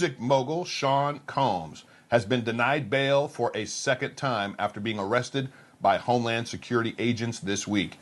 Music mogul Sean Combs has been denied bail for a second time after being arrested by Homeland Security agents this week.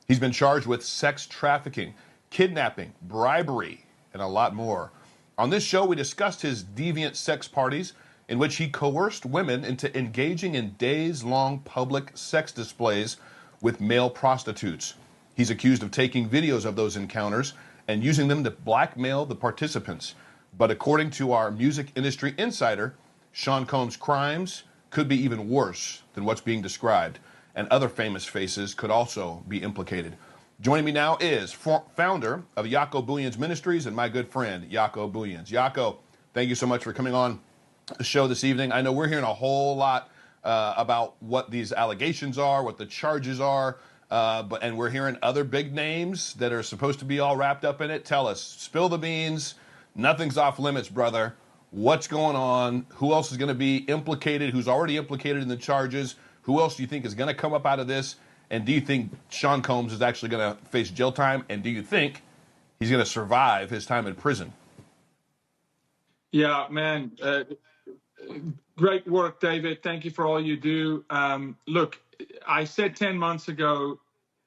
He's been charged with sex trafficking, kidnapping, bribery, and a lot more. On this show, we discussed his deviant sex parties in which he coerced women into engaging in days-long public sex displays with male prostitutes. He's accused of taking videos of those encounters and using them to blackmail the participants. But according to our music industry insider, Sean Combs' crimes could be even worse than what's being described, and other famous faces could also be implicated. Joining me now is founder of Yako Booyens Ministries and my good friend, Yako Booyens. Yako, thank you so much for coming on the show this evening. I know we're hearing a whole lot about what these allegations are, what the charges are, and we're hearing other big names that are supposed to be all wrapped up in it. Tell us, spill the beans. Nothing's off limits, brother. What's going on? Who else is going to be implicated? Who's already implicated in the charges? Who else do you think is going to come up out of this? And do you think Sean Combs is actually going to face jail time? And do you think he's going to survive his time in prison? Yeah, man. Great work, David. Thank you for all you do. Look, I said 10 months ago,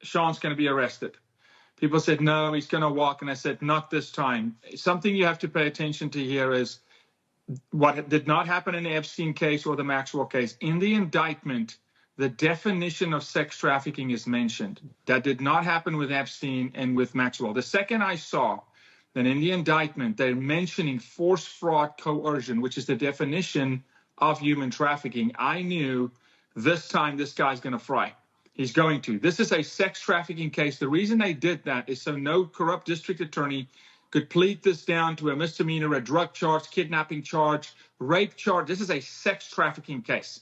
Sean's going to be arrested. People said, no, he's going to walk. And I said, not this time. Something you have to pay attention to here is what did not happen in the Epstein case or the Maxwell case. In the indictment, the definition of sex trafficking is mentioned. That did not happen with Epstein and with Maxwell. The second I saw that in the indictment, they're mentioning force, fraud, coercion, which is the definition of human trafficking, I knew this time this guy's going to fry. He's going to. This is a sex trafficking case. The reason they did that is so no corrupt district attorney could plead this down to a misdemeanor, a drug charge, kidnapping charge, rape charge. This is a sex trafficking case.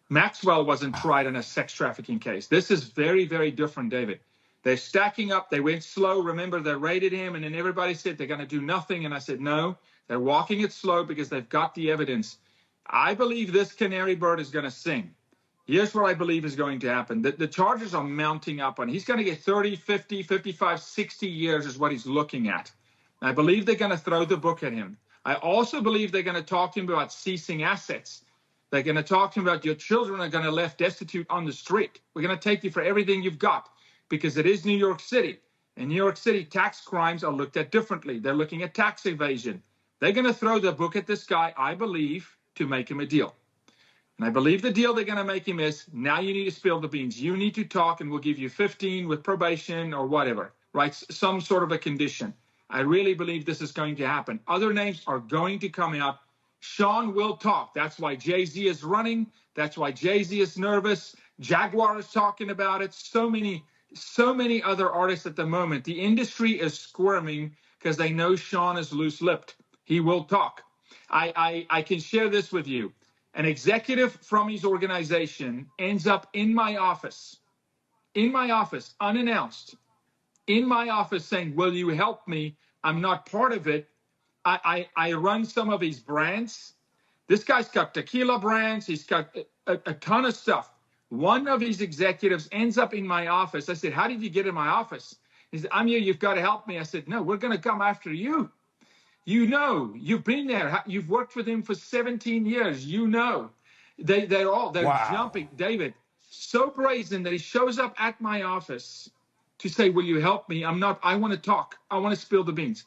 Maxwell wasn't tried in a sex trafficking case. This is very, very different, David. They're stacking up. They went slow. Remember, they raided him, and then everybody said they're going to do nothing. And I said, no, they're walking it slow because they've got the evidence. I believe this canary bird is going to sing. Here's what I believe is going to happen. The charges are mounting up, and he's going to get 30, 50, 55, 60 years is what he's looking at. I believe they're going to throw the book at him. I also believe they're going to talk to him about ceasing assets. They're going to talk to him about your children are going to left destitute on the street. We're going to take you for everything you've got because it is New York City. In New York City, tax crimes are looked at differently. They're looking at tax evasion. They're going to throw the book at this guy, I believe, to make him a deal. And I believe the deal they're going to make him is, now you need to spill the beans. You need to talk, and we'll give you 15 with probation or whatever, right? Some sort of a condition. I really believe this is going to happen. Other names are going to come out. Sean will talk. That's why Jay-Z is running. That's why Jay-Z is nervous. Jaguar is talking about it. So many other artists at the moment. The industry is squirming because they know Sean is loose-lipped. He will talk. I can share this with you. An executive from his organization ends up in my office, unannounced, in my office saying, will you help me? I'm not part of it. I run some of his brands. This guy's got tequila brands. He's got a ton of stuff. One of his executives ends up in my office. I said, how did you get in my office? He said, I'm here. You've got to help me. I said, no, we're going to come after you. You know, you've been there. You've worked with him for 17 years. You know, they're wow. Jumping. David, so brazen that he shows up at my office to say, will you help me? I want to talk. I want to spill the beans.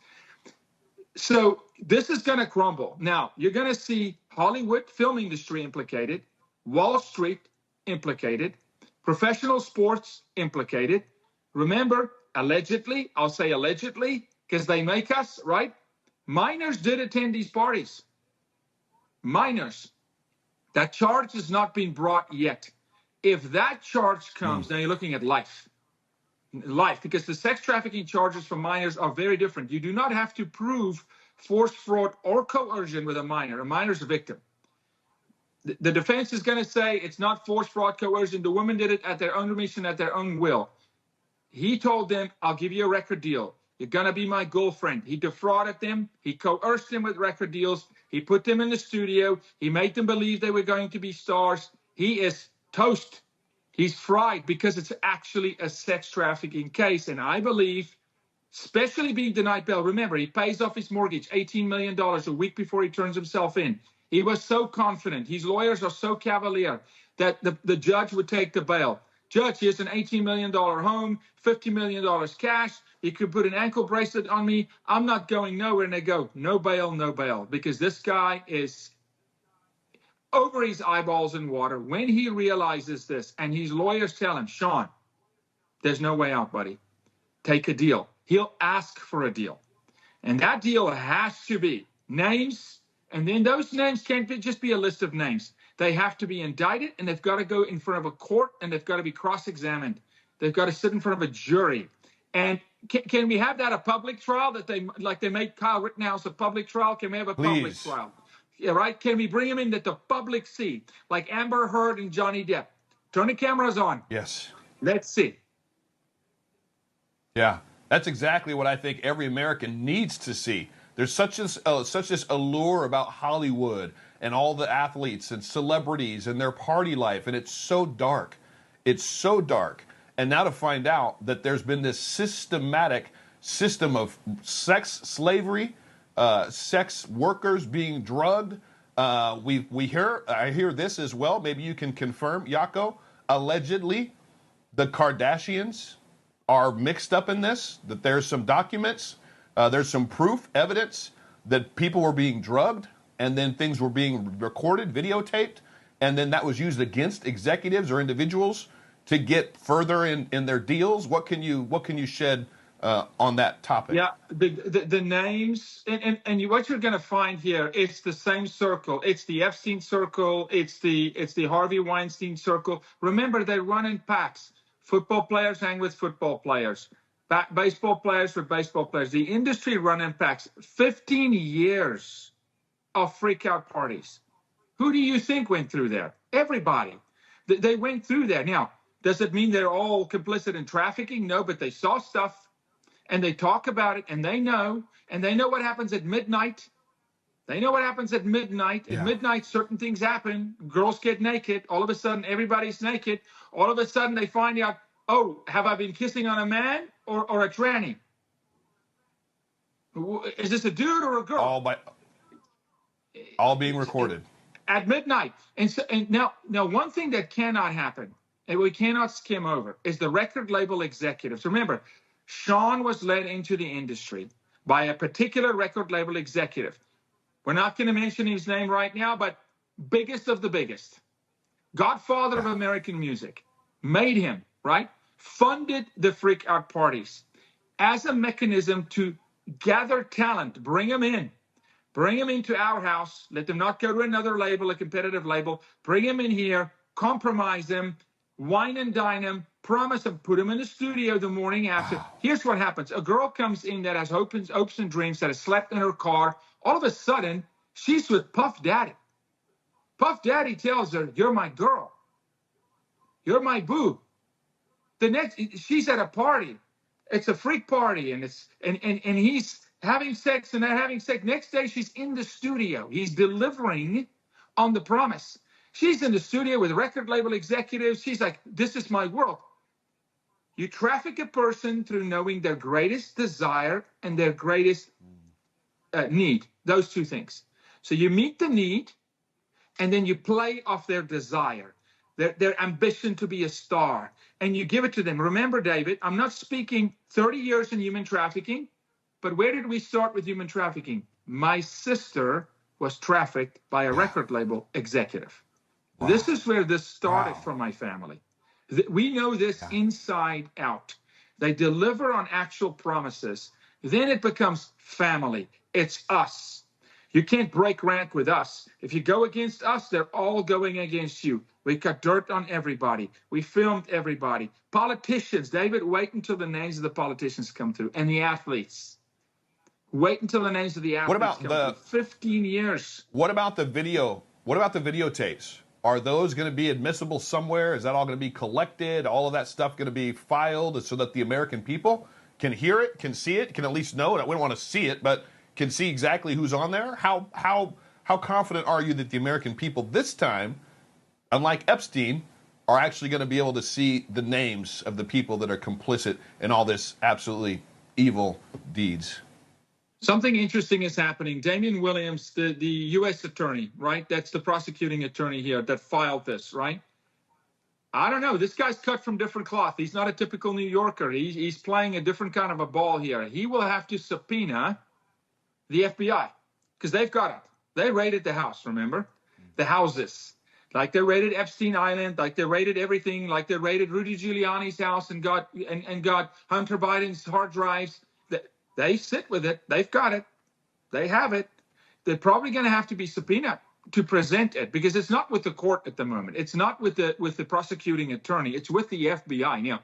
So this is going to crumble. Now, you're going to see Hollywood film industry implicated, Wall Street implicated, professional sports implicated. Remember, allegedly, I'll say allegedly, because they make us, right? Minors did attend these parties. Minors. That charge has not been brought yet. If that charge comes, now you're looking at life, because the sex trafficking charges for minors are very different. You do not have to prove force, fraud, or coercion with a minor. A minor is a victim. The defense is going to say it's not force, fraud, coercion. The women did it at their own permission, at their own will. He told them, I'll give you a record deal. You're going to be my girlfriend. He defrauded them. He coerced them with record deals. He put them in the studio. He made them believe they were going to be stars. He is toast. He's fried because it's actually a sex trafficking case. And I believe especially being denied bail. Remember, he pays off his mortgage, $18 million a week before he turns himself in. He was so confident. His lawyers are so cavalier that the judge would take the bail. Judge, here's an $18 million home, $50 million cash. You could put an ankle bracelet on me. I'm not going nowhere. And they go, no bail, no bail, because this guy is over his eyeballs in water. When he realizes this, and his lawyers tell him, Sean, there's no way out, buddy. Take a deal. He'll ask for a deal. And that deal has to be names, and then those names can't just be a list of names. They have to be indicted, and they've got to go in front of a court, and they've got to be cross-examined. They've got to sit in front of a jury. And can we have that a public trial that they made Kyle Rittenhouse a public trial? Can we have a public trial? Yeah, right? Can we bring him in that the public see, like Amber Heard and Johnny Depp? Turn the cameras on. Yes. Let's see. Yeah, that's exactly what I think every American needs to see. There's such this allure about Hollywood and all the athletes and celebrities and their party life, and it's so dark. It's so dark. And now to find out that there's been this systematic system of sex slavery, sex workers being drugged. I hear this as well. Maybe you can confirm, Jaco. Allegedly, the Kardashians are mixed up in this, that there's some documents, there's some proof, evidence that people were being drugged, and then things were being recorded, videotaped, and then that was used against executives or individuals to get further in their deals. What can you shed on that topic? Yeah, the names and what you're going to find here, it's the same circle. It's the Epstein circle. It's the Harvey Weinstein circle. Remember, they run in packs. Football players hang with football players. Baseball players with baseball players. The industry run in packs. 15 years of freak out parties. Who do you think went through there? Everybody. They went through there. Now, does it mean they're all complicit in trafficking? No, but they saw stuff, and they talk about it, and they know what happens at midnight. They know what happens at midnight. Yeah. At midnight, certain things happen. Girls get naked. All of a sudden, everybody's naked. All of a sudden, they find out, oh, have I been kissing on a man or a tranny? Is this a dude or a girl? All being recorded. At midnight. And now one thing that cannot happen, and we cannot skim over, is the record label executives. Remember, Sean was led into the industry by a particular record label executive. We're not going to mention his name right now, but biggest of the biggest. Godfather of American music. Made him, right? Funded the freak out parties as a mechanism to gather talent, bring them into our house, let them not go to another label, a competitive label, bring them in here, compromise them, wine and dine them, promise them, put them in the studio the morning after. Wow. Here's what happens. A girl comes in that has hopes and dreams, that has slept in her car. All of a sudden, she's with Puff Daddy. Puff Daddy tells her, you're my girl. You're my boo. She's at a party. It's a freak party, and he's having sex, and they're having sex. Next day, she's in the studio. He's delivering on the promise. She's in the studio with record label executives. She's like, this is my world. You traffic a person through knowing their greatest desire and their greatest need, those two things. So you meet the need, and then you play off their desire, their ambition to be a star, and you give it to them. Remember, David, I'm not speaking 30 years in human trafficking, but where did we start with human trafficking? My sister was trafficked by a record label executive. Wow. This is where this started for my family. We know this inside out. They deliver on actual promises. Then it becomes family. It's us. You can't break rank with us. If you go against us, they're all going against you. We got dirt on everybody. We filmed everybody. Politicians, David, wait until the names of the politicians come through, and the athletes. Wait until the names of the athletes come through. 15 years. What about the video? What about the videotapes? Are those going to be admissible somewhere? Is that all going to be collected? All of that stuff going to be filed so that the American people can hear it, can see it, can at least know it? We don't want to see it, but can see exactly who's on there? How confident are you that the American people this time, unlike Epstein, are actually going to be able to see the names of the people that are complicit in all this absolutely evil deeds. Something interesting is happening. Damian Williams, the U.S. attorney, right? That's the prosecuting attorney here that filed this, right? I don't know. This guy's cut from different cloth. He's not a typical New Yorker. He's playing a different kind of a ball here. He will have to subpoena the FBI because they've got it. They raided the house, remember? The houses. Like they raided Epstein Island, like they raided everything, like they raided Rudy Giuliani's house and got Hunter Biden's hard drives. They sit with it. They've got it. They have it. They're probably going to have to be subpoenaed to present it because it's not with the court at the moment. It's not with the prosecuting attorney. It's with the FBI. Now,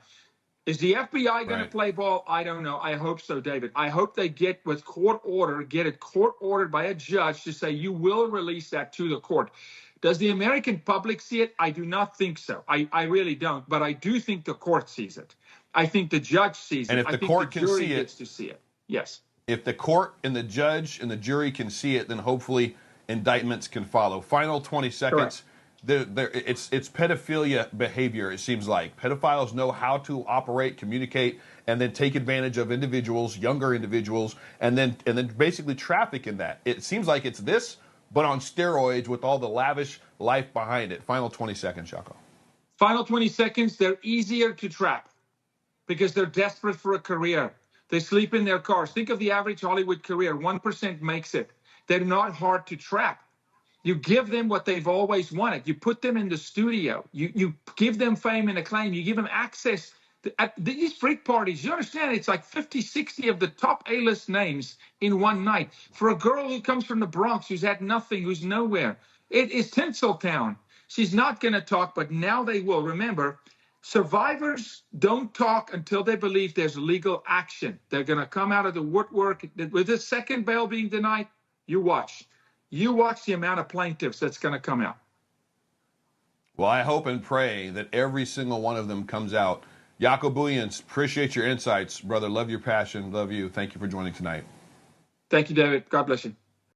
is the FBI going to play ball? I don't know. I hope so, David. I hope they get it court ordered by a judge to say you will release that to the court. Does the American public see it? I do not think so. I really don't. But I do think the court sees it. I think the judge sees it. And if the court can see it, gets to see it. Yes. If the court and the judge and the jury can see it, then hopefully indictments can follow. Final 20 seconds. It's pedophilia behavior, it seems like. Pedophiles know how to operate, communicate, and then take advantage of individuals, younger individuals, and then basically traffic in that. It seems like it's this, but on steroids with all the lavish life behind it. Final 20 seconds, Shako. Final 20 seconds. They're easier to trap because they're desperate for a career. They sleep in their cars. Think of the average Hollywood career. 1% makes it. They're not hard to trap. You give them what they've always wanted. You put them in the studio. You give them fame and acclaim. You give them access at these freak parties. You understand? It's like 50, 60 of the top A-list names in one night. For a girl who comes from the Bronx, who's had nothing, who's nowhere. It is Tinseltown. She's not going to talk, but now they will. Remember, survivors don't talk until they believe there's legal action. They're going to come out of the woodwork. With this second bail being denied, you watch. You watch the amount of plaintiffs that's going to come out. Well, I hope and pray that every single one of them comes out. Jaco Booyens, appreciate your insights, brother. Love your passion. Love you. Thank you for joining tonight. Thank you, David. God bless you.